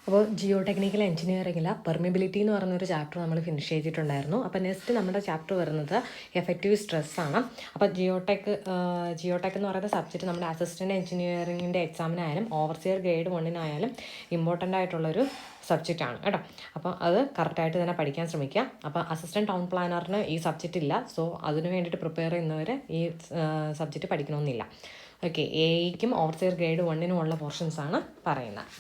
അപ്പോൾ ജിയോ ടെക്നിക്കൽ എഞ്ചിനീയറിംഗിൽ പെർമിബിലിറ്റി എന്ന് പറയുന്നൊരു ചാപ്റ്റർ നമ്മൾ ഫിനിഷ് ചെയ്തിട്ടുണ്ടായിരുന്നു. അപ്പോൾ നെക്സ്റ്റ് നമ്മുടെ ചാപ്റ്റർ വരുന്നത് എഫക്റ്റീവ് സ്ട്രെസ്സാണ്. അപ്പോൾ ജിയോടെക് എന്ന് പറയുന്ന സബ്ജക്റ്റ് നമ്മുടെ അസിസ്റ്റൻറ്റ് എഞ്ചിനീയറിംഗിൻ്റെ എക്സാമിനായാലും ഓവർസിയർ ഗ്രേഡ് 1-നായാലും ഇമ്പോർട്ടൻ്റ് ആയിട്ടുള്ളൊരു സബ്ജക്റ്റാണ് കേട്ടോ. അപ്പോൾ അത് കറക്റ്റായിട്ട് തന്നെ പഠിക്കാൻ ശ്രമിക്കുക. അപ്പോൾ അസിസ്റ്റൻറ്റ് ടൗൺ പ്ലാനറിന് ഈ സബ്ജക്റ്റ് ഇല്ല, സോ അതിന് വേണ്ടിയിട്ട് പ്രിപ്പയർ ചെയ്യുന്നവർ ഈ സബ്ജക്റ്റ് പഠിക്കണമെന്നില്ല. ഓക്കെ, എയ്ക്കും ഓവർസിയർ ഗ്രേഡ് 1-നും ഉള്ള പോർഷൻസാണ് പറയുന്നത്.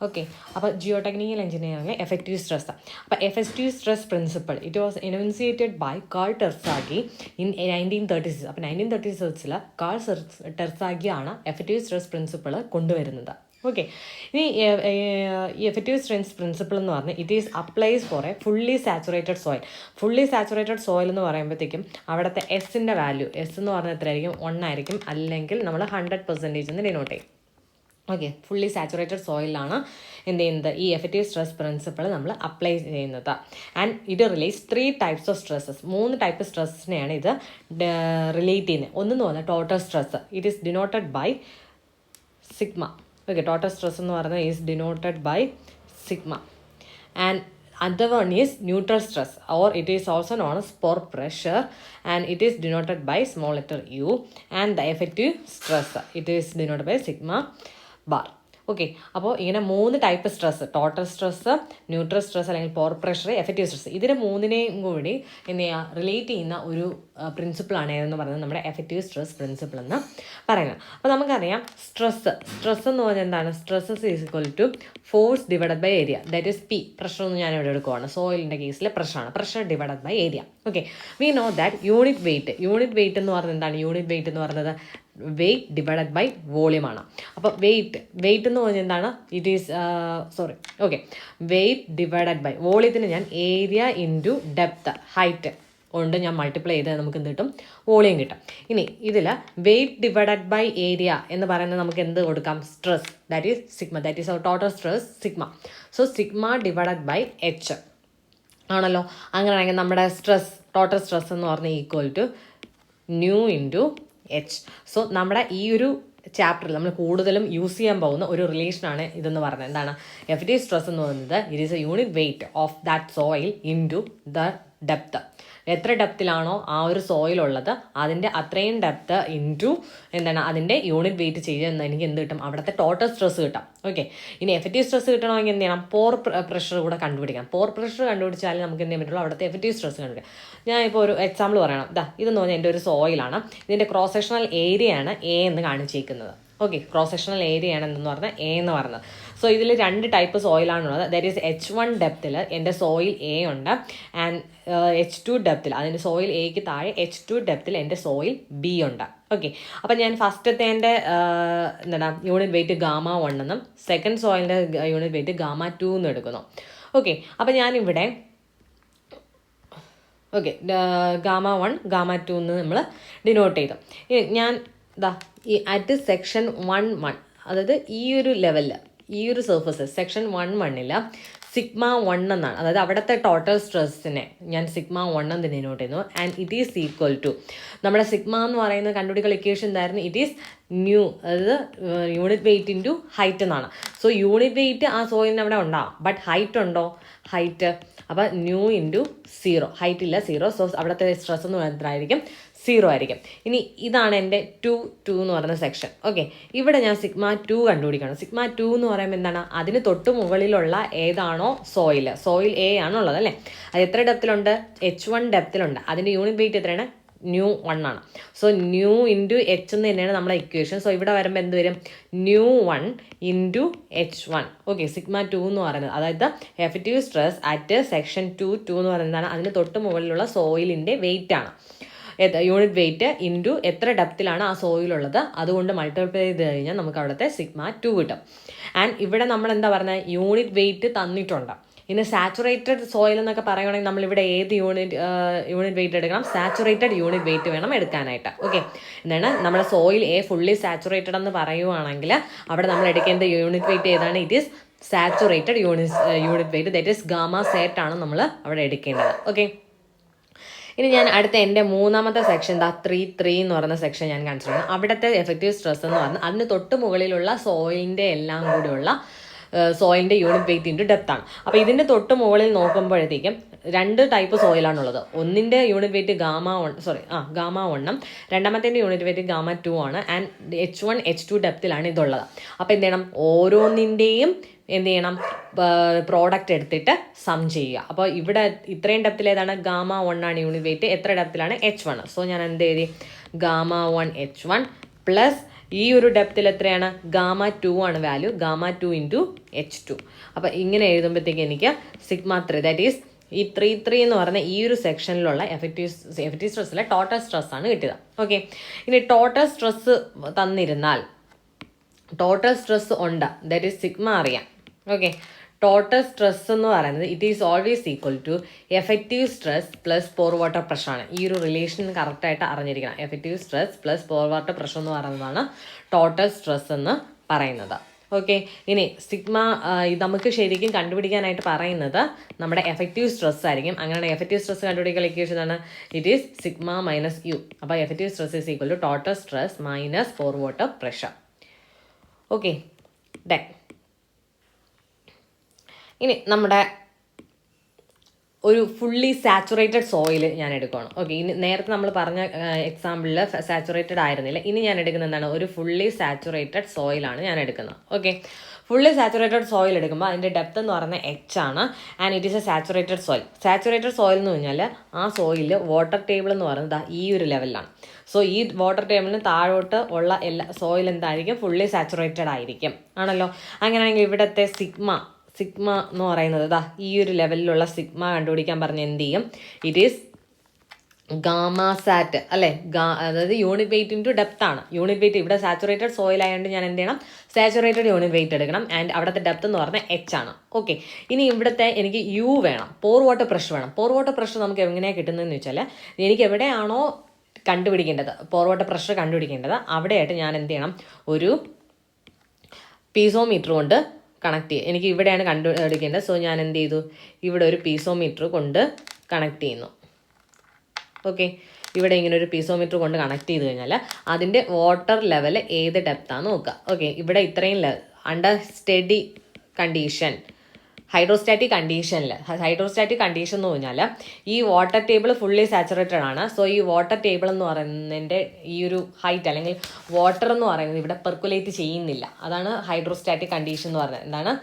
ഓക്കെ, അപ്പോൾ ജിയോ ടെക്നിക്കൽ എഞ്ചിനീയറിംഗിലെ എഫക്റ്റീവ് സ്ട്രെസ്. അപ്പോൾ effective stress principle it was enunciated by Karl Terzaghi in 1936. അപ്പോൾ 1936 കാൾ ടെർസാഗിയാണ് എഫക്റ്റീവ് സ്ട്രെസ് പ്രിൻസിപ്പിൾ കൊണ്ടുവരുന്നത്. ഓക്കെ, ഇനി ഈ എഫക്റ്റീവ് സ്ട്രെസ് പ്രിൻസിപ്പിൾ എന്ന് പറഞ്ഞാൽ it is applies for a fully saturated soil. Fully saturated soil എന്ന് പറയുമ്പോഴത്തേക്കും അവിടുത്തെ എസിൻ്റെ വാല്യൂ എന്ന് പറഞ്ഞാൽ എത്രയായിരിക്കും? 1 ആയിരിക്കും, അല്ലെങ്കിൽ നമ്മൾ 100% എന്ന് ഡിനോട്ട് ചെയ്യും. ഓക്കെ, ഫുള്ളി സാച്ചുറേറ്റഡ് സോയിലാണ് എന്ത് ചെയ്യുന്നത്? ഈ എഫക്റ്റീവ് സ്ട്രെസ് പ്രിൻസിപ്പിൾ നമ്മൾ അപ്ലൈ ചെയ്യുന്നത്. ആൻഡ് ഇത് relates 3 types of stresses. 3 type സ്ട്രെസ്സിനെയാണ് ഇത് റിലേറ്റ് ചെയ്യുന്നത്. ഒന്നെന്ന് പറഞ്ഞാൽ total stress. It is denoted by sigma. Okay, total stress എന്ന് പറയുന്നത് is denoted by sigma. And other one is neutral stress, or it is also known as pore pressure, and it is denoted by small letter u. And the effective stress, it is denoted by sigma bar. Okay, അപ്പോൾ ഇങ്ങനെ 3 type stress, total stress, neutral stress അല്ലെങ്കിൽ പോർ pressure, effective stress, ഇതിന് 3നെയും കൂടി relate ചെയ്യുന്ന ഒരു പ്രിൻസിപ്പിളാണ് ഏതെന്ന് പറയുന്നത് നമ്മുടെ എഫക്റ്റീവ് സ്ട്രെസ് പ്രിൻസിപ്പിൾ എന്ന് പറയുന്നത്. അപ്പോൾ നമുക്കറിയാം സ്ട്രെസ് എന്ന് പറഞ്ഞാൽ എന്താണ്? Stress is equal to force divided by area, that is P. Pressure എന്ന് ഞാൻ ഇവിടെ എടുക്കുവാണ്, സോയിലിൻ്റെ കേസിൽ പ്രഷറാണ്, pressure divided by area. Okay, we know that unit weight എന്ന് പറയുന്നത് എന്താണ്? യൂണിറ്റ് വെയിറ്റ് എന്ന് പറയുന്നത് വെയിറ്റ് ഡിവൈഡഡ് ബൈ വോളിയം ആണ്. അപ്പോൾ വെയിറ്റ് എന്ന് പറഞ്ഞാൽ എന്താണ്? It is weight divided by വോളിയത്തിന് ഞാൻ ഏരിയ ഇൻറ്റു ഡെപ്ത്, ഹൈറ്റ് കൊണ്ട് ഞാൻ മൾട്ടിപ്ലൈ ചെയ്ത് നമുക്ക് എന്ത് കിട്ടും? വോളിയം കിട്ടും. ഇനി ഇതിൽ വെയിറ്റ് ഡിവൈഡഡ് ബൈ ഏരിയ എന്ന് പറയുന്നത് നമുക്ക് എന്ത് കൊടുക്കാം? Stress, that is sigma, that is our total stress sigma. So sigma divided by H ആണല്ലോ. അങ്ങനെയാണെങ്കിൽ നമ്മുടെ ടോട്ടൽ സ്ട്രെസ് എന്ന് പറഞ്ഞാൽ equal to nu into H. So നമ്മുടെ ഈ ഒരു ചാപ്റ്ററിൽ നമ്മൾ കൂടുതലും യൂസ് ചെയ്യാൻ പോകുന്ന ഒരു റിലേഷനാണ് ഇതെന്ന് പറയുന്നത്. എന്താണ്? എഫക്റ്റീവ് സ്ട്രെസ് എന്ന് പറയുന്നത് it is A unit weight of that soil into the depth. എത്ര ഡെപ്തിലാണോ ആ ഒരു സോയിലുള്ളത് അതിൻ്റെ അത്രയും ഡെപ്ത് ഇൻറ്റു എന്താണ് അതിൻ്റെ യൂണിറ്റ് വെയിറ്റ് ചെയ്യുക, എനിക്ക് എന്ത് കിട്ടും? അവിടുത്തെ ടോട്ടൽ സ്ട്രെസ് കിട്ടും. ഓക്കെ, ഇനി എഫക്റ്റീവ് സ്ട്രെസ് കിട്ടണമെങ്കിൽ എന്ത് ചെയ്യണം? പോർ പ്രഷർ കൂടെ കണ്ടുപിടിക്കണം. പോർ പ്രഷർ കണ്ടുപിടിച്ചാലും നമുക്ക് എന്ത് ചെയ്യാൻ പറ്റുള്ളൂ? അവിടുത്തെ എഫക്റ്റീവ് സ്ട്രെസ് കണ്ടുപിടിക്കാം. ഞാനിപ്പോൾ ഒരു എക്സാമ്പിൾ പറയണം. ഇതെന്ന് പറഞ്ഞാൽ എൻ്റെ ഒരു സോയിലാണ്, ഇതിൻ്റെ ക്രോസ് സെക്ഷണൽ ഏരിയയാണ് എ എന്ന് കാണിച്ചിരിക്കുന്നത്. ഓക്കെ, ക്രോസ് സെക്ഷണൽ ഏരിയ ആണ് എന്തെന്ന് പറഞ്ഞാൽ എ എന്ന് പറയുന്നത്. സോ ഇതിൽ 2 ടൈപ്പ് സോയിലാണുള്ളത്. ദാറ്റ് ഈസ് H1 ഡെപ്തിൽ എൻ്റെ സോയിൽ എ ഉണ്ട്, ആൻഡ് H2 ഡെപ്തിൽ, അതിൻ്റെ സോയിൽ എക്ക് താഴെ H2 ഡെപ്തിൽ എൻ്റെ സോയിൽ ബി ഉണ്ട്. ഓക്കെ, അപ്പം ഞാൻ ഫസ്റ്റത്തെ എൻ്റെ യൂണിറ്റ് വെയിറ്റ് γ1 എന്നും സെക്കൻഡ് സോയിലിൻ്റെ യൂണിറ്റ് വെയിറ്റ് γ2 എന്നും എടുക്കുന്നു. ഓക്കെ, അപ്പം ഞാനിവിടെ γ1 γ2 എന്ന് നമ്മൾ ഡിനോട്ട് ചെയ്തു. ഞാൻ ഈ അറ്റ് സെക്ഷൻ 1 അതായത് ഈ ഒരു ലെവലിൽ, ഈ ഒരു സർഫസ് സെക്ഷൻ 1 സിഗ്മ 1 എന്നാണ്, അതായത് അവിടുത്തെ ടോട്ടൽ സ്ട്രെസ്സിനെ ഞാൻ സിഗ്മ 1 എന്ന് ഡിനോട്ട് ചെയ്യുന്നു. And it is equal to നമ്മുടെ സിഗ്മ എന്ന് പറയുന്ന കണ്ടുപിടിക്കുന്ന ഇക്വേഷൻ എന്തായിരുന്നു? ഇറ്റ് ഈസ് ന്യൂ, അതായത് യൂണിറ്റ് വെയിറ്റ് ഇൻറ്റു ഹൈറ്റ് എന്നാണ്. സോ യൂണിറ്റ് വെയിറ്റ് ആ സോയിലിന് അവിടെ ഉണ്ടാവും, ബട്ട് ഹൈറ്റ് ഉണ്ടോ? ഹൈറ്റ് അപ്പോൾ ന്യൂ ഇൻറ്റു 0, ഹൈറ്റ് ഇല്ല 0. സോ അവിടുത്തെ സ്ട്രെസ് എന്ന് പറയുന്നതായിരിക്കും 0 ആയിരിക്കും. ഇനി ഇതാണ് എൻ്റെ 2 എന്ന് പറയുന്ന സെക്ഷൻ. ഓക്കെ, ഇവിടെ ഞാൻ സിഗ്മ 2 കണ്ടുപിടിക്കണം. സിഗ്മ 2 എന്ന് പറയുമ്പോൾ എന്താണ്? അതിന് തൊട്ട് മുകളിലുള്ള ഏതാണോ സോയിൽ എ ആണുള്ളത് അല്ലേ? അത് എത്ര ഡെപ്തിലുണ്ട്? H1 ഡെപ്തിലുണ്ട്. അതിൻ്റെ യൂണിറ്റ് വെയിറ്റ് എത്രയാണ്? ന്യൂ 1 ആണ്. സോ ന്യൂ ഇൻറ്റു എച്ച് എന്ന് തന്നെയാണ് നമ്മുടെ ഇക്വേഷൻ. സോ ഇവിടെ വരുമ്പോൾ എന്ത് വരും? New 1 into H1. Okay, sigma 2 എന്ന് പറയുന്നത്, അതായത് എഫക്റ്റീവ് സ്ട്രെസ് അറ്റ് സെക്ഷൻ 2 എന്ന് പറയുന്നതാണ് അതിന് തൊട്ട് മുകളിലുള്ള സോയിലിൻ്റെ വെയിറ്റ് ആണ്. യൂണിറ്റ് വെയിറ്റ് ഇൻറ്റു എത്ര ഡെപ്തിലാണ് ആ സോയിലുള്ളത് അതുകൊണ്ട് മൾട്ടിപ്ലൈ ചെയ്ത് കഴിഞ്ഞാൽ നമുക്ക് അവിടുത്തെ സിഗ്മ 2 കിട്ടും. ആൻഡ് ഇവിടെ നമ്മൾ എന്താ പറയുന്നത്? യൂണിറ്റ് വെയിറ്റ് തന്നിട്ടുണ്ട്. ഇനി സാച്ചുറേറ്റഡ് സോയിൽ എന്നൊക്കെ പറയുകയാണെങ്കിൽ നമ്മളിവിടെ ഏത് യൂണിറ്റ് വെയിറ്റ് എടുക്കണം? സാച്ചുറേറ്റഡ് യൂണിറ്റ് വെയിറ്റ് വേണം എടുക്കാനായിട്ട്. ഓക്കെ, എന്താണ് നമ്മുടെ സോയിൽ എ ഫുള്ളി സാച്ചുറേറ്റഡ് എന്ന് പറയുവാണെങ്കിൽ അവിടെ നമ്മൾ എടുക്കേണ്ട യൂണിറ്റ് വെയിറ്റ് ഏതാണ്? It is saturated unit weight, that is γ ആണ് നമ്മൾ അവിടെ എടുക്കേണ്ടത്. ഓക്കെ, ഇനി ഞാൻ അടുത്ത എൻ്റെ 3ാമത്തെ സെക്ഷൻ 3 എന്ന് പറയുന്ന സെക്ഷൻ ഞാൻ കൺസിഡർ ചെയ്യുന്നു. അവിടുത്തെ എഫക്റ്റീവ് സ്ട്രെസ് എന്ന് പറഞ്ഞാൽ അതിന് തൊട്ട് മുകളിലുള്ള സോയിലിൻ്റെ എല്ലാം കൂടിയുള്ള സോയിലിൻ്റെ യൂണിറ്റ് വെയിറ്റ് ഇൻറ്റു ഡെപ്ത് ആണ്. അപ്പോൾ ഇതിൻ്റെ തൊട്ട് മുകളിൽ നോക്കുമ്പോഴത്തേക്കും 2 ടൈപ്പ് സോയിലാണുള്ളത്. ഒന്നിൻ്റെ യൂണിറ്റ് വെയിറ്റ് ഗാമ 1 രണ്ടാമത്തേൻ്റെ യൂണിറ്റ് വെയിറ്റ് ഗാമ 2 ആണ്. ആൻഡ് H1 H2 ഡെപ്തിലാണ് ഇതുള്ളത്. അപ്പോൾ എന്ത് ചെയ്യണം, ഓരോന്നിൻ്റെയും എന്ത് ചെയ്യണം, പ്രോഡക്റ്റ് എടുത്തിട്ട് സം ചെയ്യുക. അപ്പോൾ ഇവിടെ ഇത്രയും ഡെപ്തിൽ ഏതാണ്, ഗാമ 1 ആണ് യൂണിറ്റ് വെയിറ്റ്, എത്ര ഡെപ്തിലാണ്, H1. സോ ഞാൻ എന്ത് എഴുതി, ഗാമ 1 H1 പ്ലസ് ഈ ഒരു ഡെപ്തിൽ എത്രയാണ്, ഗാമ 2 ആണ് വാല്യൂ, ഗാമ 2 ഇൻറ്റു H2. അപ്പോൾ ഇങ്ങനെ എഴുതുമ്പോഴത്തേക്ക് എനിക്ക് സിഗ്മ 3 ദാറ്റ് ഈസ് ഈ 3 എന്ന് പറയുന്ന ഈ ഒരു സെക്ഷനിലുള്ള എഫക്റ്റീവ് സ്ട്രെസ്സിലെ ടോട്ടൽ സ്ട്രെസ് ആണ് കിട്ടുക. ഓക്കെ, ഇനി ടോട്ടൽ സ്ട്രെസ് തന്നിരുന്നാൽ ടോട്ടൽ സ്ട്രെസ് ഉണ്ട്, ദാറ്റ് ഈസ് സിഗ്മ അറിയാം. ഓക്കെ, ടോട്ടൽ സ്ട്രെസ് എന്ന് പറയുന്നത് it is always equal to effective stress plus pore water പ്രഷറാണ്. ഈ ഒരു റിലേഷൻ കറക്റ്റായിട്ട് അറിഞ്ഞിരിക്കണം. Effective stress plus pore water pressure എന്ന് പറയുന്നതാണ് ടോട്ടൽ സ്ട്രെസ് എന്ന് പറയുന്നത്. ഓക്കെ, ഇനി സിഗ്മ നമുക്ക് ശരിക്കും കണ്ടുപിടിക്കാനായിട്ട് പറയുന്നത് നമ്മുടെ എഫക്റ്റീവ് സ്ട്രെസ് ആയിരിക്കും. അങ്ങനെയാണ് എഫക്റ്റീവ് സ്ട്രെസ് കണ്ടുപിടിക്കാൻ ഇക്വേഷൻ ആണ്, it is sigma minus U. അപ്പോൾ effective stress is equal to total stress minus pore water pressure. Okay, done. ഇനി നമ്മുടെ ഒരു ഫുള്ളി സാച്ചുറേറ്റഡ് സോയിൽ ഞാൻ എടുക്കുകയാണ്. ഓക്കെ, ഇനി നേരത്തെ നമ്മൾ പറഞ്ഞ എക്സാമ്പിളിൽ സാച്ചുറേറ്റഡ് ആയിരുന്നില്ല. ഇനി ഞാൻ എടുക്കുന്നത് എന്താണ്, ഒരു ഫുള്ളി സാച്ചുറേറ്റഡ് സോയിലാണ് ഞാൻ എടുക്കുന്നത്. ഓക്കെ, ഫുള്ളി സാച്ചുറേറ്റഡ് സോയിൽ എടുക്കുമ്പോൾ അതിൻ്റെ ഡെപ്ത് എന്ന് പറയുന്നത് H ആണ്. And it is A saturated soil. Saturated soil എന്ന് പറഞ്ഞാൽ ആ സോയിൽ വാട്ടർ ടേബിൾ എന്ന് പറയുന്നത് ഈ ഒരു ലെവലിലാണ്. സോ ഈ വാട്ടർ ടേബിളിന് താഴോട്ട് ഉള്ള എല്ലാ സോയിൽ എന്തായിരിക്കും, ഫുള്ളി സാച്ചുറേറ്റഡ് ആയിരിക്കും ആണല്ലോ. അങ്ങനെയാണെങ്കിൽ ഇവിടുത്തെ സിഗ്മ എന്ന് പറയുന്നത് ഈ ഒരു ലെവലിലുള്ള സിഗ്മ കണ്ടുപിടിക്കാൻ പറഞ്ഞ് എന്ത് ചെയ്യും, ഇറ്റ് ഈസ് ഗാമ സാറ്റ് അല്ലേ, അതായത് യൂണിറ്റ് വെയിറ്റ് ഇൻറ്റു ഡെപ്ത് ആണ്. യൂണിറ്റ് വെയിറ്റ് ഇവിടെ സാച്ചുറേറ്റഡ് സോയിൽ ആയതുകൊണ്ട് ഞാൻ എന്ത് ചെയ്യണം, സാച്ചുറേറ്റഡ് യൂണിറ്റ് വെയിറ്റ് എടുക്കണം. ആൻഡ് അവിടുത്തെ ഡെപ്ത് എന്ന് പറഞ്ഞാൽ H ആണ്. ഓക്കെ, ഇനി ഇവിടുത്തെ എനിക്ക് U വേണം, പോർ വാട്ടർ പ്രഷർ വേണം. പോർ വാട്ടർ പ്രഷർ നമുക്ക് എങ്ങനെയാണ് കിട്ടുന്നതെന്ന് വെച്ചാൽ, എനിക്ക് എവിടെയാണോ കണ്ടുപിടിക്കേണ്ടത്, പോർ വാട്ടർ പ്രഷർ കണ്ടുപിടിക്കേണ്ടത്, അവിടെയായിട്ട് ഞാൻ എന്ത് ചെയ്യണം, ഒരു പീസോമീറ്റർ കൊണ്ട് കണക്ട് ചെയ്യും. എനിക്ക് ഇവിടെയാണ് കണ്ടുപിടിക്കേണ്ടത്. സോ ഞാൻ എന്ത് ചെയ്തു, ഇവിടെ ഒരു പീസോമീറ്റർ കൊണ്ട് കണക്ട് ചെയ്യുന്നു. ഓക്കെ, ഇവിടെ ഇങ്ങനെ ഒരു പീസോമീറ്റർ കൊണ്ട് കണക്ട് ചെയ്ത് കഴിഞ്ഞാൽ അതിൻ്റെ വാട്ടർ ലെവൽ ഏത് ഡെപ്താണെന്ന് നോക്കുക. ഓക്കെ, ഇവിടെ ഇത്രയും under study condition, hydrostatic condition എന്ന് പറഞ്ഞാൽ ഈ വാട്ടർ ടേബിൾ ഫുള്ളി സാച്ചുറേറ്റഡ് ആണ്. സോ ഈ വാട്ടർ ടേബിൾ എന്ന് പറയുന്നതിൻ്റെ ഈ ഒരു ഹൈറ്റ് അല്ലെങ്കിൽ വാട്ടർ എന്ന് പറയുന്നത് ഇവിടെ പെർക്കുലേറ്റ് ചെയ്യുന്നില്ല. അതാണ് ഹൈഡ്രോസ്റ്റാറ്റിക് കണ്ടീഷൻ എന്ന് പറയുന്നത്. എന്താണ്,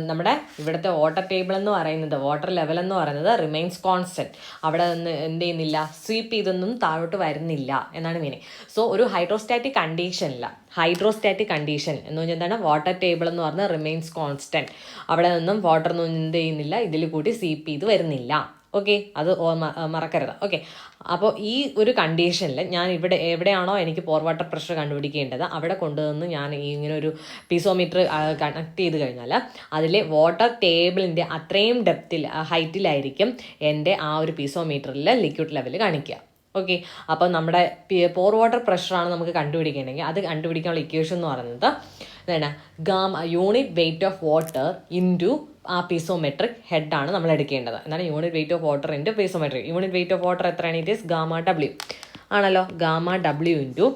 നമ്മുടെ ഇവിടുത്തെ വാട്ടർ ടേബിൾ എന്ന് പറയുന്നത്, വാട്ടർ ലെവൽ എന്ന് പറയുന്നത് റിമെയിൻസ് കോൺസ്റ്റൻറ്റ്. അവിടെ നിന്ന് എന്ത് ചെയ്യുന്നില്ല, സ്വീപ്പ് ചെയ്തൊന്നും താഴോട്ട് വരുന്നില്ല എന്നാണ് മീനിങ്. സോ ഒരു ഹൈഡ്രോസ്റ്റാറ്റിക് കണ്ടീഷൻ എന്ന് പറഞ്ഞാൽ എന്താണ്, വാട്ടർ ടേബിൾ എന്ന് പറഞ്ഞാൽ റിമെയിൻസ് കോൺസ്റ്റൻറ്റ്. അവിടെ നിന്നും വാട്ടർ ഒന്നും എന്ത് ചെയ്യുന്നില്ല, ഇതിൽ കൂടി സ്വീപ്പ് ചെയ്ത് വരുന്നില്ല. ഓക്കെ, അത് മറക്കരുത്. ഓക്കെ, അപ്പോൾ ഈ ഒരു കണ്ടീഷനിൽ ഞാൻ ഇവിടെ എവിടെയാണോ എനിക്ക് പോർ വാട്ടർ പ്രഷർ കണ്ടുപിടിക്കേണ്ടത് അവിടെ കൊണ്ടുവന്ന് ഞാൻ ഇങ്ങനെ ഒരു പീസോമീറ്റർ കണക്ട് ചെയ്ത് കഴിഞ്ഞാൽ അതിലെ വാട്ടർ ടേബിളിൻ്റെ അത്രയും ഹൈറ്റിലായിരിക്കും എൻ്റെ ആ ഒരു പീസോമീറ്ററിൽ ലിക്വിഡ് ലെവൽ കാണിക്കുക. ഓക്കെ, അപ്പോൾ നമ്മുടെ പോർ വാട്ടർ പ്രഷറാണ് നമുക്ക് കണ്ടുപിടിക്കേണ്ടെങ്കിൽ അത് കണ്ടുപിടിക്കാനുള്ള ഇക്വേഷൻ എന്ന് പറയുന്നത് എന്താണ്, unit weight of water into ആ പീസോമെട്രിക് ഹെഡാണ് നമ്മൾ എടുക്കേണ്ടത്. എന്താണ്, unit weight of water into piezometric. Unit weight of water എത്രയാണ്, ഇറ്റ് ഈസ് ഗാമ W ആണല്ലോ. Gamma W into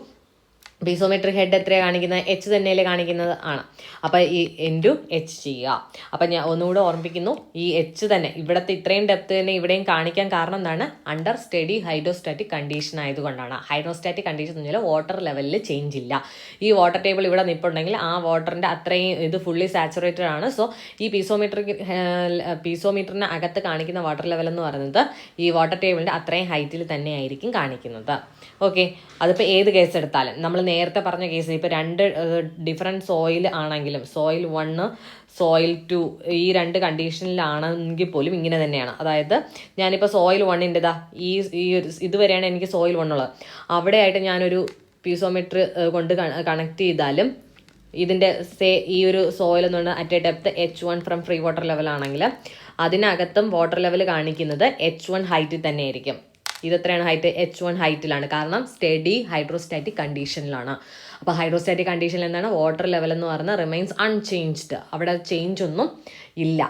piezometric head എത്രയാണ് കാണിക്കുന്നത്, H തന്നെയല്ലേ കാണിക്കുന്നത് ആണ്. അപ്പോൾ ഈ ഇൻറ്റു H ചെയ്യുക. അപ്പം ഞാൻ ഒന്നുകൂടെ ഓർമ്മിപ്പിക്കുന്നു, ഈ H തന്നെ ഇവിടുത്തെ ഇത്രയും ഡെപ്ത് തന്നെ ഇവിടെയും കാണിക്കാൻ കാരണം എന്താണ്, അണ്ടർ സ്റ്റഡി ഹൈഡ്രോസ്റ്റാറ്റിക് കണ്ടീഷൻ ആയതുകൊണ്ടാണ്. ഹൈഡ്രോസ്റ്റാറ്റിക് കണ്ടീഷൻ എന്ന് പറഞ്ഞാൽ വാട്ടർ ലെവലിൽ ചേഞ്ച് ഇല്ല. ഈ വാട്ടർ ടേബിൾ ഇവിടെ നിൽപ്പുണ്ടെങ്കിൽ ആ വാട്ടറിൻ്റെ അത്രയും ഇത് ഫുള്ളി സാച്ചുറേറ്റഡ് ആണ്. സോ ഈ പീസോമീറ്ററിന് അകത്ത് കാണിക്കുന്ന വാട്ടർ ലെവൽ എന്ന് പറയുന്നത് ഈ വാട്ടർ ടേബിളിൻ്റെ അത്രയും ഹൈറ്റിൽ തന്നെ ആയിരിക്കും കാണിക്കുന്നത്. ഓക്കെ, അതിപ്പോൾ ഏത് കേസ് എടുത്താലും നമ്മൾ നേരത്തെ പറഞ്ഞ കേസ് ഇപ്പോൾ 2 ഡിഫറെൻറ്റ് സോയിൽ ആണെങ്കിലും സോയിൽ 1 സോയിൽ 2 ഈ 2 കണ്ടീഷനിലാണെങ്കിൽ പോലും ഇങ്ങനെ തന്നെയാണ്. അതായത് ഞാനിപ്പോൾ സോയിൽ 1ൻ്റെതാ ഈ ഇതുവരെയാണ് എനിക്ക് സോയിൽ 1 ഉള്ളത്. അവിടെയായിട്ട് ഞാനൊരു പീസോമീറ്റർ കൊണ്ട് കണക്ട് ചെയ്താലും ഇതിൻ്റെ ഈ ഒരു സോയിൽ എന്ന് പറഞ്ഞാൽ at a depth H1 from free water level ആണെങ്കിൽ അതിനകത്തും വാട്ടർ ലെവൽ കാണിക്കുന്നത് H1 ഹൈറ്റിൽ തന്നെ ആയിരിക്കും. ഇതെത്രയാണ് ഹൈറ്റ്, H1 ഹൈറ്റിലാണ്. കാരണം സ്റ്റഡി ഹൈഡ്രോസ്റ്റാറ്റിക് കണ്ടീഷനിലാണ്. അപ്പോൾ ഹൈഡ്രോസ്റ്റാറ്റിക് കണ്ടീഷനിൽ എന്താണ്, വാട്ടർ ലെവൽ എന്ന് പറയുന്നത് റിമെയിൻസ് അൺചേഞ്ച്ഡ്, അവിടെ ചേഞ്ച് ഒന്നും ഇല്ല.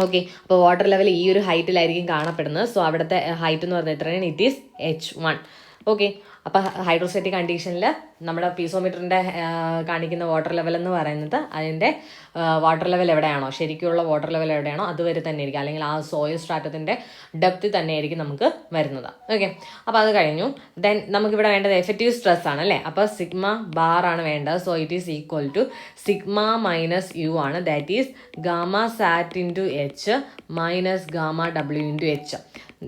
ഓക്കെ, അപ്പോൾ വാട്ടർ ലെവൽ ഈ ഒരു ഹൈറ്റിലായിരിക്കും കാണപ്പെടുന്നത്. സോ അവിടുത്തെ ഹൈറ്റ് എന്ന് പറയുന്നത് എത്രയാണ്, ഇറ്റ് ഈസ് H1. ഓക്കെ, അപ്പോൾ ഹൈഡ്രോസ്റ്റാറ്റിക് കണ്ടീഷനിൽ നമ്മുടെ പീസോമീറ്ററിൻ്റെ കാണിക്കുന്ന വാട്ടർ ലെവൽ എന്ന് പറയുന്നത് അതിൻ്റെ വാട്ടർ ലെവൽ എവിടെയാണോ, ശരിക്കുള്ള വാട്ടർ ലെവൽ എവിടെയാണോ അതുവരെ തന്നെ ആയിരിക്കും, അല്ലെങ്കിൽ ആ സോയിൽ സ്ട്രാറ്റത്തിൻ്റെ ഡെപ്ത് തന്നെ ആയിരിക്കും നമുക്ക് വരുന്നത്. ഓക്കെ, അപ്പോൾ അത് കഴിഞ്ഞു. ദെൻ നമുക്കിവിടെ വേണ്ടത് എഫക്റ്റീവ് സ്ട്രെസ് ആണ് അല്ലേ. അപ്പോൾ സിഗ്മ ബാർ ആണ് വേണ്ടത്. So it is equal to sigma minus U ആണ്. That is gamma sat into H minus gamma W into H.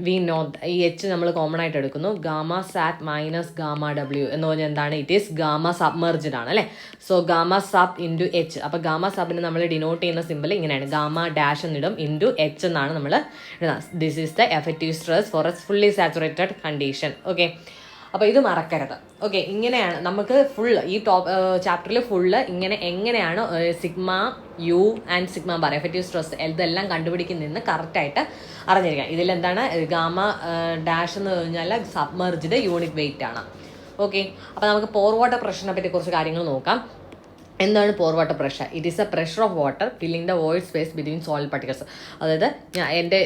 We know ഈ എച്ച് നമ്മൾ കോമൺ ആയിട്ട് എടുക്കുന്നു. Gamma sat minus gamma W എന്ന് പറഞ്ഞാൽ എന്താണ്? ഇറ്റ് ഈസ് ഗാമ സബ്മർജ്ഡ് ആണ് അല്ലേ. So gamma sub into H. അപ്പോൾ ഗാമ സബിന് നമ്മൾ ഡിനോട്ട് ചെയ്യുന്ന സിമ്പിൾ ഇങ്ങനെയാണ്, ഗാമ ഡാഷ് എന്നിടും ഇൻറ്റു എച്ച് എന്നാണ് നമ്മൾ ഇടുന്നത്. This is the effective stress for a fully saturated condition. Okay, അപ്പോൾ ഇത് മറക്കരുത്. ഓക്കെ, ഇങ്ങനെയാണ് നമുക്ക് ഈ ചാപ്റ്ററിൽ ഫുള്ള് എങ്ങനെയാണ് sigma you and sigma bar effective stress ഇതെല്ലാം കണ്ടുപിടിക്കുന്നതെന്ന് കറക്റ്റായിട്ട് അറിഞ്ഞിരിക്കാം. ഇതിലെന്താണ് ഗാമ ഡാഷ് എന്ന് പറഞ്ഞാൽ സബ്മർജ്ഡ് യൂണിറ്റ് വെയിറ്റ് ആണ്. ഓക്കെ, അപ്പോൾ നമുക്ക് പോർ വാട്ടർ പ്രഷറിനെ പറ്റി കുറച്ച് കാര്യങ്ങൾ നോക്കാം. എന്താണ് pore water pressure? It is a pressure of water filling the void space between solid particles. അതായത് എൻ്റെ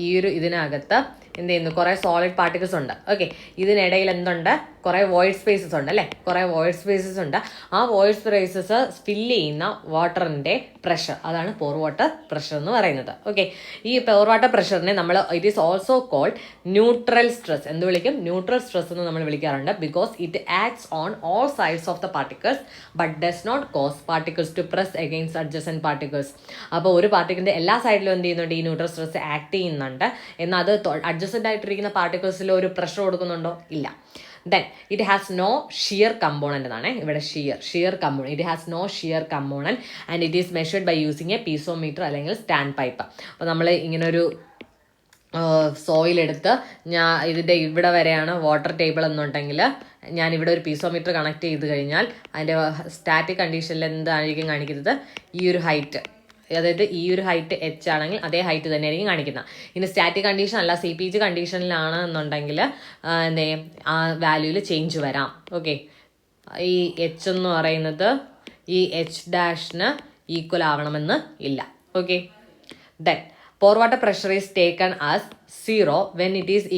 ഈ ഒരു ഇതിനകത്ത് എന്ത് ചെയ്യുന്നു, കുറേ സോളിഡ് പാർട്ടിക്കിൾസ് ഉണ്ട്. ഓക്കെ, ഇതിനിടയിൽ എന്തുണ്ട്, കുറേ വോയിഡ് സ്പേസസ് ഉണ്ട് അല്ലേ, കുറേ വോയിഡ് സ്പേസസ് ഉണ്ട്. ആ വോയിഡ് സ്പേസസ് ഫില്ല് ചെയ്യുന്ന വാട്ടറിൻ്റെ പ്രഷർ, അതാണ് പോർ വാട്ടർ പ്രഷർ എന്ന് പറയുന്നത്. ഓക്കെ, ഈ പോർ വാട്ടർ പ്രഷറിനെ നമ്മൾ it is also called neutral stress എന്ന് വിളിക്കും. ന്യൂട്രൽ സ്ട്രെസ് എന്ന് നമ്മൾ വിളിക്കാറുണ്ട് because it acts on all sides of the particles but does not cause particles to press against adjacent particles. അപ്പോൾ ഒരു പാർട്ടിക്കിളിൻ്റെ എല്ലാ സൈഡിലും എന്ത് ചെയ്യുന്നുണ്ട്, ഈ ന്യൂട്രൽ സ്ട്രെസ് ആക്ട് ചെയ്യുന്നുണ്ട്. എന്നാൽ അത് അഡ്ജസൻ്റ് ആയിട്ടിരിക്കുന്ന പാർട്ടിക്കിൾസിൽ ഒരു പ്രഷർ കൊടുക്കുന്നുണ്ടോ? ഇല്ല. Then it has no shear component എന്നാണ് ഇവിടെ shear component. It has no shear component and it is measured by using a piezometer അല്ലെങ്കിൽ സ്റ്റാൻഡ് പൈപ്പ്. അപ്പോൾ നമ്മൾ ഇങ്ങനൊരു സോയിലെടുത്ത് ഇതിൻ്റെ ഇവിടെ വരെയാണ് വാട്ടർ ടേബിൾ എന്നുണ്ടെങ്കിൽ ഞാനിവിടെ ഒരു പീസോമീറ്റർ കണക്ട് ചെയ്ത് കഴിഞ്ഞാൽ അതിൻ്റെ സ്റ്റാറ്റിക് കണ്ടീഷനിൽ എന്തായിരിക്കും കാണിക്കുന്നത്, ഈ ഒരു ഹൈറ്റ്, അതായത് ഈ ഒരു ഹൈറ്റ് എച്ച് ആണെങ്കിൽ അതേ ഹൈറ്റ് തന്നെയായിരിക്കും കാണിക്കുന്നത്. ഇനി സ്റ്റാറ്റിക് കണ്ടീഷൻ അല്ല CPG കണ്ടീഷനിലാണ് എന്നുണ്ടെങ്കിൽ എന്തേ ആ വാല്യൂവിൽ ചേഞ്ച് വരാം. ഓക്കെ, ഈ എച്ച് എന്ന് പറയുന്നത് ഈ എച്ച് ഡാഷിന് ഈക്വൽ ആവണമെന്ന് ഇല്ല. Okay, then pore water pressure is taken as 0 when it is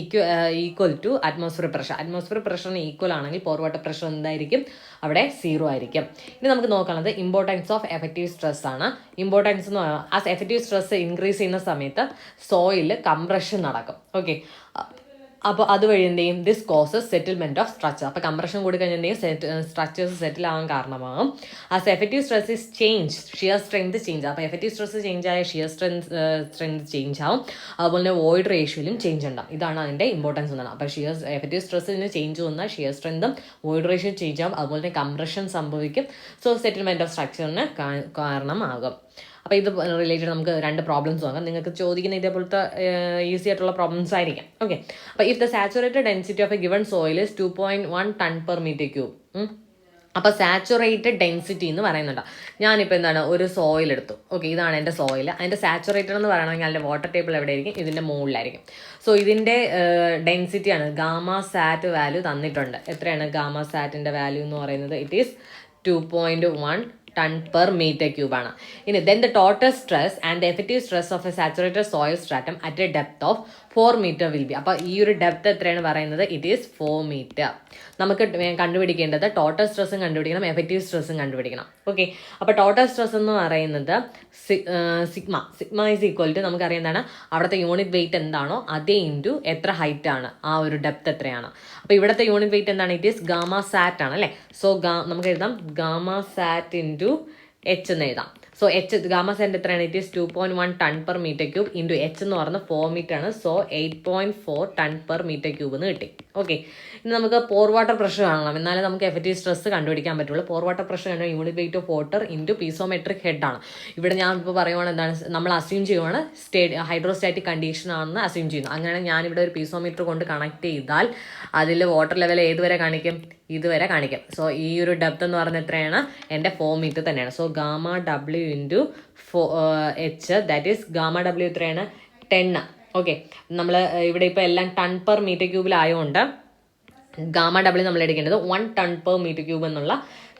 equal to atmosphere pressure. Atmosphere പ്രഷറിന് ഈക്വൽ ആണെങ്കിൽ പോർ വാട്ടർ പ്രഷർ എന്തായിരിക്കും, അവിടെ 0 ആയിരിക്കും. ഇനി നമുക്ക് നോക്കുന്നത് ഇമ്പോർട്ടൻസ് ഓഫ് എഫക്റ്റീവ് സ്ട്രെസ് ആണ്. ഇമ്പോർട്ടൻസ് എന്ന് പറയുന്നത് ആസ് എഫക്റ്റീവ് സ്ട്രെസ് ഇൻക്രീസ് ചെയ്യുന്ന സമയത്ത് സോയിൽ കംപ്രഷൻ നടക്കും. ഓക്കെ, അപ്പോൾ അതുവഴി എന്ത് ചെയ്യും, this causes settlement of structure. അപ്പോൾ കംപ്രഷൻ കൂടി കഴിഞ്ഞാൽ എന്ത് ചെയ്യും, സ്ട്രക്ചേഴ്സ് സെറ്റിൽ ആവാൻ കാരണമാകും. As effective stress is change shear strength change. അപ്പോൾ എഫക്റ്റീവ് സ്ട്രെസ് ചേഞ്ച് ആയ ഷിയർ സ്ട്രെങ്ത് ചേഞ്ച് ആവും. അതുപോലെ തന്നെ വോയിഡ് റേഷ്യോയിലും ചേഞ്ച് ഉണ്ടാവും. ഇതാണ് അതിൻ്റെ ഇമ്പോർട്ടൻസ് എന്നാണ്. അപ്പോൾ എഫക്റ്റീവ് സ്ട്രെസ്സിന് ചേഞ്ച് വന്നാൽ ഷിയർ സ്ട്രെങ്തും വോയിഡ് റേഷ്യോ ചേഞ്ച് ആവും. അതുപോലെ തന്നെ കംപ്രഷൻ സംഭവിക്കും. സോ സെറ്റിൽമെൻറ്റ് ഓഫ് സ്ട്രക്ചറിന് കാരണമാകും. അപ്പോൾ ഇത് റിലേറ്റഡ് നമുക്ക് 2 പ്രോബ്ലംസ് നോക്കാം. നിങ്ങൾക്ക് ചോദിക്കുന്ന ഇതേപോലത്തെ ഈസി ആയിട്ടുള്ള പ്രോബ്ലംസ് ആയിരിക്കാം. ഓക്കെ, അപ്പോൾ if the saturated density of a given soil is 2.1 ton per metre cube. അപ്പോൾ സാച്ചുറേറ്റഡ് ഡെൻസിറ്റി എന്ന് പറയുന്നുണ്ട്. ഞാനിപ്പോൾ എന്താണ് ഒരു സോയിൽ എടുത്തു. ഓക്കെ, ഇതാണ് എൻ്റെ സോയിൽ. അതിൻ്റെ സാച്ചുറേറ്റഡ് എന്ന് പറയണമെങ്കിൽ അതിൻ്റെ വാട്ടർ ടേബിൾ എവിടെയായിരിക്കും, ഇതിൻ്റെ മുകളിലായിരിക്കും. സോ ഇതിൻ്റെ ഡെൻസിറ്റിയാണ് ഗാമ സാറ്റ് വാല്യൂ തന്നിട്ടുണ്ട്. എത്രയാണ് ഗാമ സാറ്റിൻ്റെ വാല്യൂ എന്ന് പറയുന്നത്? It is 2.1 ton per metre cube ആണ്. ഇനി then the total stress and the effective stress of a saturated soil stratum at a depth of 4 metre will be. അപ്പോൾ ഈ ഒരു ഡെപ്ത് എത്രയാണ് പറയുന്നത്? It is 4 metre. നമുക്ക് കണ്ടുപിടിക്കേണ്ടത് ടോട്ടൽ സ്ട്രെസ്സും കണ്ടുപിടിക്കണം, എഫക്റ്റീവ് സ്ട്രെസ്സും കണ്ടുപിടിക്കണം. ഓക്കെ, അപ്പോൾ ടോട്ടൽ സ്ട്രെസ് എന്ന് പറയുന്നത് സിഗ്മ ഈസ് ഈക്വൽ ടു നമുക്കറിയുന്നതാണ് അവിടുത്തെ യൂണിറ്റ് വെയിറ്റ് എന്താണോ അതേ ഇൻറ്റു എത്ര ഹൈറ്റ് ആണ്, ആ ഒരു ഡെപ്ത് എത്രയാണ്. അപ്പോൾ ഇവിടുത്തെ യൂണിറ്റ് വെയിറ്റ് എന്താണ്? ഇറ്റ് ഈസ് ഗാമ സാറ്റ് ആണ് അല്ലേ. സോ നമുക്ക് എഴുതാം ഗാമ സാറ്റ് ഇൻറ്റു എച്ച് എന്ന് എഴുതാം. സോ എച്ച് ഗാമ സാറ്റ് എത്രയാണ്? It is 2.1 ton per metre cube into H എന്ന് പറയുന്നത് 4 മീറ്റർ ആണ്. So 8.4 ton per metre cube എന്ന് കിട്ടി. ഓക്കെ, ഇനി നമുക്ക് പോർ വാട്ടർ പ്രഷർ കാണണം, എന്നാലേ നമുക്ക് എഫക്റ്റീവ് സ്ട്രെസ് കണ്ടുപിടിക്കാൻ പറ്റുള്ളൂ. പോർ വാട്ടർ പ്രഷർ ആണ് unit weight of water into piezometric head ആണ്. ഇവിടെ ഞാൻ ഇപ്പോൾ പറയുവാണ് എന്താണ്, നമ്മൾ അസ്യൂം ചെയ്യുവാണ് ഹൈഡ്രോസ്റ്റാറ്റിക് കണ്ടീഷൻ ആണെന്ന് അസ്യൂം ചെയ്യുന്നു. അങ്ങനെ ഞാനിവിടെ ഒരു പീസോമീറ്റർ കൊണ്ട് കണക്ട് ചെയ്താൽ അതിൽ വാട്ടർ ലെവൽ ഏതുവരെ കാണിക്കും? ഇതുവരെ കാണിക്കും. സോ ഈ ഒരു ഡെപ്ത് എന്ന് പറയുന്നത് എത്രയാണ്? എൻ്റെ 4 മീറ്റർ തന്നെയാണ്. So gamma W into H that is gamma W എത്രയാണ്? 10. ഓക്കെ, നമ്മൾ ഇവിടെ ഇപ്പോൾ എല്ലാം ടൺ പെർ മീറ്റർ ക്യൂബിലായതുകൊണ്ട് ഗാമ ഡബ്ല്യു നമ്മൾ എടുക്കേണ്ടത് 1 ടൺ പെർ മീറ്റർ ക്യൂബ് എന്നുള്ള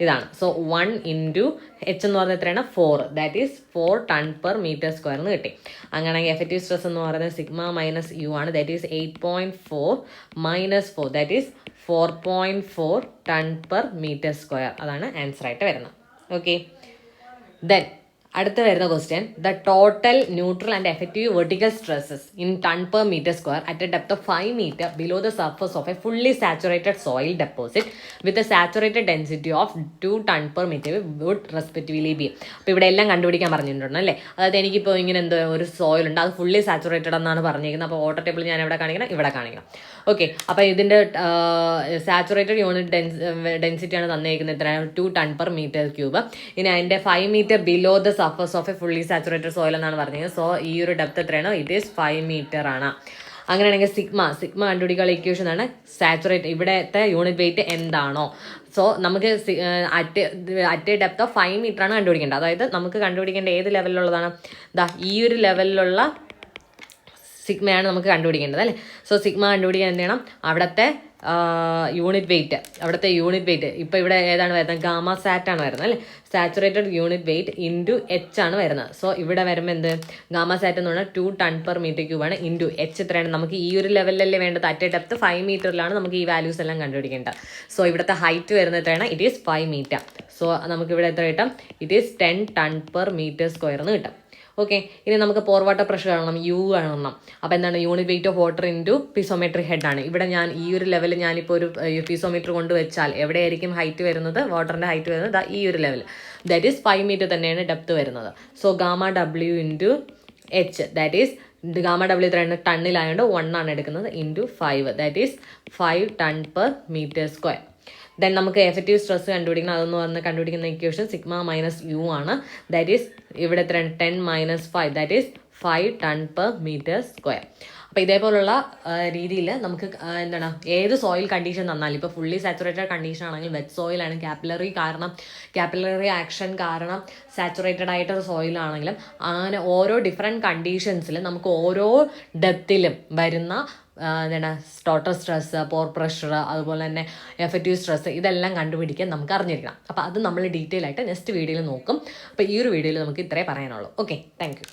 ഇതാണ്. സോ 1 ഇൻറ്റു എച്ച് എന്ന് പറയുന്നത് എത്രയാണ്? 4. That is 4 ton per metre square എന്ന് കിട്ടി. അങ്ങനെയാണെങ്കിൽ എഫക്റ്റീവ് സ്ട്രെസ് എന്ന് പറയുന്നത് സിഗ്മ മൈനസ് യു ആണ്. That is 8.4 minus 4 that is 4.4 ton per metre square. അതാണ് ആൻസർ ആയിട്ട് വരുന്നത്. ഓക്കെ, ദെൻ അടുത്ത വരുന്ന question, the total neutral and effective vertical stresses in ton per metre square at a depth of 5 meter below the surface of a fully saturated soil deposit with a saturated density of 2 ton per metre would respectively be. അപ്പോൾ ഇവിടെ എല്ലാം കണ്ടുപിടിക്കാൻ പറഞ്ഞിട്ടുണ്ട് അല്ലേ. അതായത് എനിക്കിപ്പോൾ ഇങ്ങനെ എന്തോ ഒരു സോയിൽ ഉണ്ട്, അത് ഫുള്ളി സാച്ചുറേറ്റഡ് എന്നാണ് പറഞ്ഞിരിക്കുന്നത്. അപ്പോൾ വാട്ടർ ടേബിൾ ഞാൻ എവിടെ കാണിക്കണം, ഇവിടെ കാണിക്കണം. ഓക്കെ, അപ്പോൾ ഇതിൻ്റെ സാച്ചുറേറ്റഡ് യൂണിറ്റ് ഡെൻസിറ്റിയാണ് തന്നിരിക്കുന്നത് എത്ര, 2 ടൺ പെർ മീറ്റർ ക്യൂബ്. ഇനി അതിൻ്റെ 5 meter below the surface of a fully saturated soil എന്നാണ് പറഞ്ഞത്. സോ ഈ ഒരു ഡെപ്ത് എത്രയാണ്, ഇറ്റ് ഈസ് 5 meter ആണ്. അങ്ങനെയാണെങ്കിൽ സിഗ്മ കണ്ടുപിടിക്കാനുള്ള ഇക്വേഷൻ ആണ് സാച്ചുറേറ്റ്, ഇവിടത്തെ യൂണിറ്റ് വെയിറ്റ് എന്താണോ. സോ നമുക്ക് at a depth of 5 meter ആണ് കണ്ടുപിടിക്കേണ്ടത്. അതായത് നമുക്ക് കണ്ടുപിടിക്കേണ്ട ഏത് ലെവലിലുള്ളതാണ്, ഈ ഒരു ലെവലിലുള്ള സിഗ്മയാണ് നമുക്ക് കണ്ടുപിടിക്കേണ്ടത് അല്ലേ. സോ സിഗ്മ കണ്ടുപിടിക്കാൻ എന്ത് ചെയ്യണം, അവിടുത്തെ യൂണിറ്റ് വെയിറ്റ് ഇപ്പോൾ ഇവിടെ ഏതാണ് വരുന്നത്, ഗാമ സാറ്റ് ആണ് വരുന്നത് അല്ലേ. Saturated unit weight into H ആണ് വരുന്നത്. സോ ഇവിടെ വരുമ്പോൾ എന്ത്, ഗാമ സാറ്റ് എന്ന് പറഞ്ഞാൽ 2 ടൺ പെർ മീറ്റർ ക്യൂബാണ്, ഇൻറ്റു എച്ച് എത്രയാണ്, നമുക്ക് ഈ ഒരു ലെവലിലല്ലേ വേണ്ടത്. അറ്റ് എ ഡെപ്ത് 5 meterലാണ് നമുക്ക് ഈ വാല്യൂസ് എല്ലാം കണ്ടുപിടിക്കേണ്ടത്. സോ ഇവിടുത്തെ ഹൈറ്റ് വരുന്നത് എത്രയാണ്, ഇറ്റ് ഈസ് 5 meter. സോ നമുക്കിവിടെ എത്ര കിട്ടും, it is 10 ton per metre square എന്ന് കിട്ടും. ഓക്കെ, ഇനി നമുക്ക് പോർ വാട്ടർ പ്രഷർ കാണണം, യു കാണണം. അപ്പോൾ എന്താണ്, unit weight of water into piezometric head ആണ്. ഇവിടെ ഞാൻ ഈ ഒരു ലെവലിൽ ഞാനിപ്പോൾ ഒരു പിസോമീറ്റർ കൊണ്ട് വെച്ചാൽ എവിടെയായിരിക്കും ഹൈറ്റ് വരുന്നത്, വാട്ടറിൻ്റെ ഹൈറ്റ് വരുന്നത് ഈ ഒരു ലെവൽ. ദാറ്റ് ഈസ് 5 meter തന്നെയാണ് ഡെപ്ത് വരുന്നത്. So gamma W into H, that is gamma W എത്രയാണ്, ടണ്ണിലായതുകൊണ്ട് 1 ആണ് എടുക്കുന്നത്, into 5, that is 5 ton per metre square. Then നമുക്ക് എഫക്റ്റീവ് സ്ട്രെസ് കണ്ടുപിടിക്കണം. അതെന്ന് പറഞ്ഞ് കണ്ടുപിടിക്കുന്ന ഇക്വേഷൻ സിഗ്മ മൈനസ് യു ആണ്. ദാറ്റ് ഈസ് ഇവിടെ എത്ര, 10 - 5, that is 5 ton per metre square. അപ്പോൾ ഇതേപോലുള്ള രീതിയിൽ നമുക്ക് എന്താണ്, ഏത് സോയിൽ കണ്ടീഷൻ തന്നാലും, ഇപ്പോൾ ഫുള്ളി സാച്ചുറേറ്റഡ് കണ്ടീഷൻ ആണെങ്കിൽ വെറ്റ് സോയിലാണ്, കാപ്പിലറി ആക്ഷൻ കാരണം സാച്ചുറേറ്റഡ് ആയിട്ടൊരു സോയിലാണെങ്കിലും, അങ്ങനെ ഓരോ ഡിഫറെൻറ്റ് കണ്ടീഷൻസിൽ നമുക്ക് ഓരോ ഡെപ്തിലും വരുന്ന എന്താണ് ടോട്ടൽ സ്ട്രെസ്, പോർ പ്രഷർ, അതുപോലെ തന്നെ എഫക്റ്റീവ് സ്ട്രെസ്, ഇതെല്ലാം കണ്ടുപിടിക്കാൻ നമുക്ക് അറിഞ്ഞിരിക്കണം. അപ്പോൾ അത് നമ്മൾ ഡീറ്റെയിൽ ആയിട്ട് നെക്സ്റ്റ് വീഡിയോയിൽ നോക്കും. അപ്പോൾ ഈ ഒരു വീഡിയോയിൽ നമുക്ക് ഇത്രേ പറയാനുള്ളൂ. Okay, thank you.